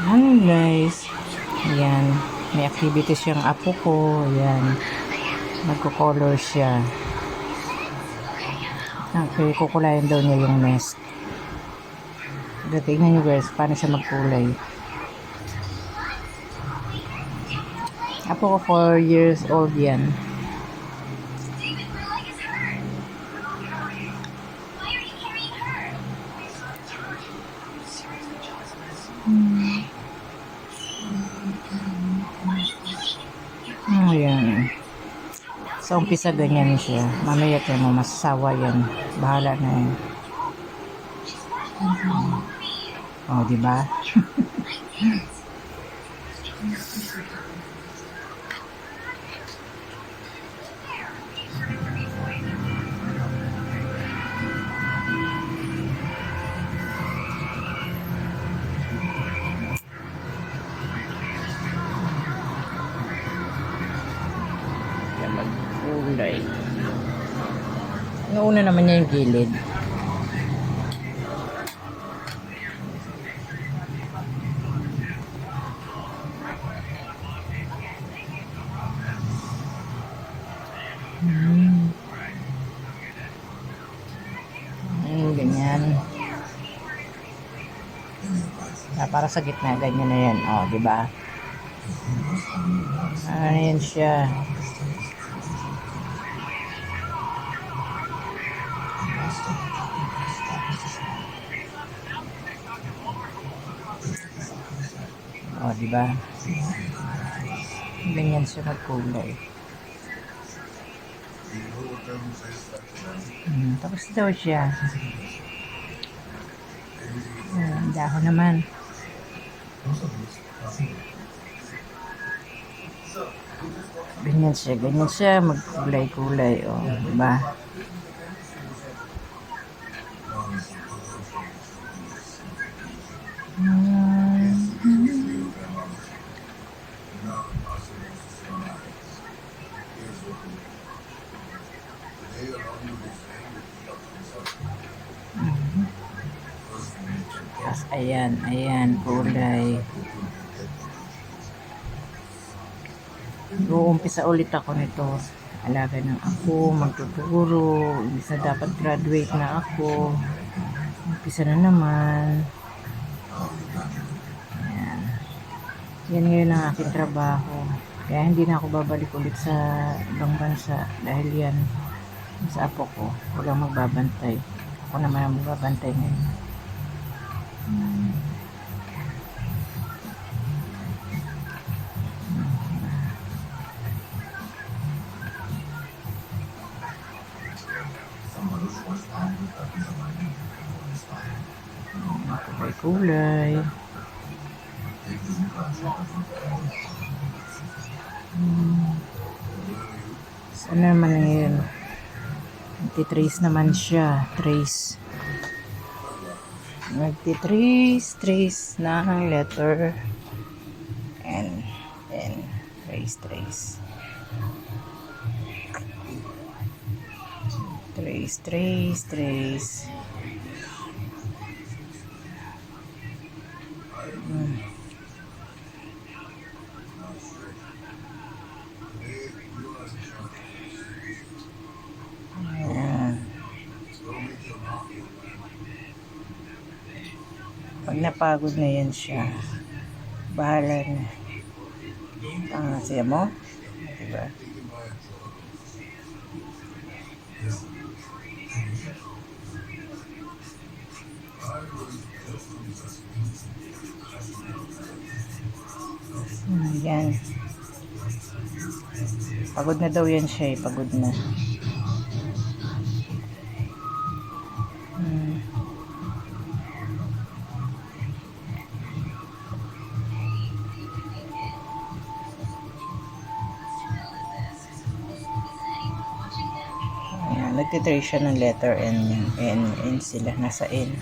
Hi guys, yan, may activities siyang apo ko, yan, nagko-color siya. Okay, kukulayan daw niya yung nest. Tingnan nyo guys, paano siya magkulay. Apo ko 4 years old yan. Ayan. Sa umpisa ganyan siya. Mamaya kayo mo masasawa yan. Bahala na yan. Oh, diba? Yan magkulay. Nauna naman niya yung gilid. Ganyan. Para sa gitna, ganyan na yan. O, diba? Ayan siya. O, diba? Ganyan siya magkulay. Tapos daw siya. Dahon naman. Ganyan siya magkulay-kulay. O, diba? Ayan, kulay. Uumpisa ulit ako nito. Alaga ng ako, magtuturo. Imbis na dapat graduate na ako. Umpisa na naman. Ayan. Yan ngayon ang aking trabaho. Kaya hindi na ako babalik ulit sa ibang bansa. Dahil yan, sa apo ko, walang magbabantay. Ako naman ang magbabantay ngayon. Kulay. Saan naman ngayon? Nagtitrace naman siya. Trace. Nagtitrace ng letter N. Trace. Trace. Pag napagod na yan siya, bahala na. Siya mo? Diba? Yan. Pagod na daw yan siya, pagod na. Nagtitrace siya ng letter N sila, nasa N.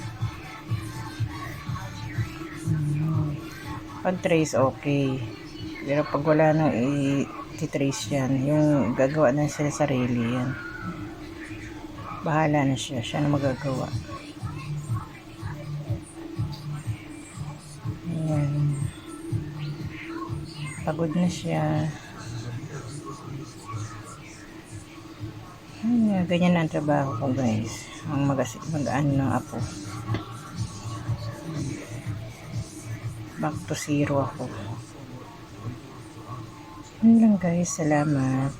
Pag trace, okay. Pero pag wala nang i-trace yan, yung gagawa na sila sarili yan. Bahala na siya na magagawa. Ayan. Pagod na siya. Ganyan na ang trabaho ko, guys. Ang mag-ano ng apo. Back to zero ako. Yun lang, guys. Salamat.